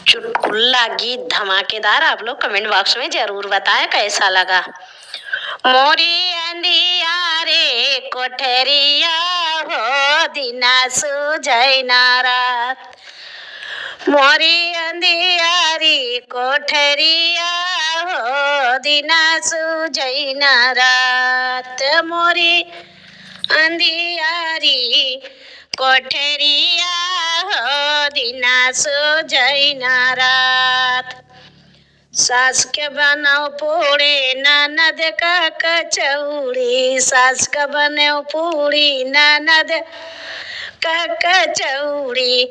चुटकुला गीत धमाकेदार आप लोग कमेंट बॉक्स में जरूर बताएं कैसा लगा। मोरी अंधिया रे कोठरिया हो दिना सुझैना रात। मोरी अंधियारी कोठरिया हो दिना सुझैना रात। मोरी अंधियारी कोठरिया हो दिना सुझैना रात। सास के बनाओ पूड़ी ननद का कचौड़ी, सास का बनाओ पूड़ी ननद का कचौड़ी,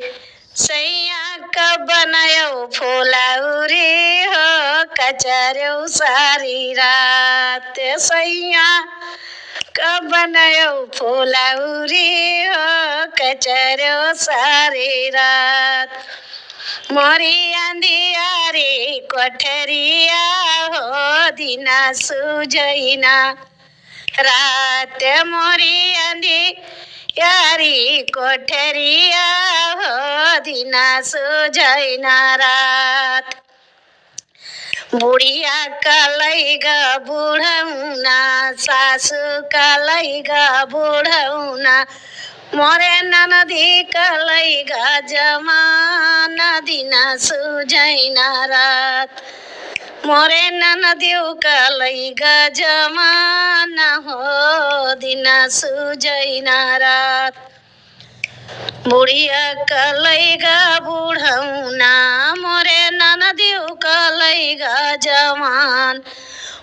सैया का बनायो फुलौरी हो कचरो सारी रात। सैया का बनायो फुलौरी हो कचरो सारी रात। मोरी अंधियारी कोठरिया हो दिना सुझैना रात। मोरी अंधियारी कोठरिया हो दिना सुझैना रात। बुढ़िया कलैगा बुढ़ौना, सासु कलैगा बुढ़ौना, मोरे ननदी कलैगा जमाना दिना सुझैना रात। मोरे ननदियो कलैगा जमाना हो दिना सुझैना रात। बुढ़िया कलैगा बुढ़ौना, मोरे ननदियो कलैगा जवान,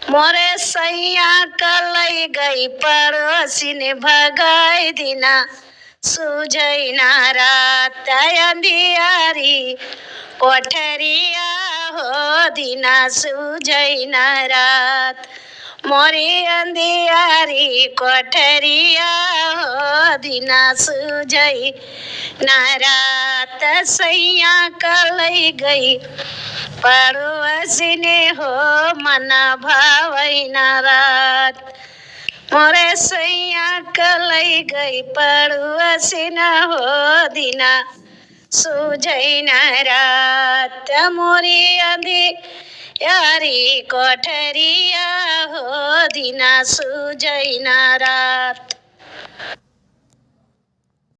मोरे सैया कलैगई पड़ोसी ने भगाई दिना सुझैना रात। अंधियारी कोठरिया हो दिना सुझैना रात। मोरी अंधियारी कोठरिया हो दिना सुझैना रात। सैया कलैगई पड़ोसी ने हो मना भावैना रात। मोरे सैया कलैगई पड़ोसी न हो दिना सुझैना रात। मोरी अंधियारी कोठरिया हो दिना सुझैना रात।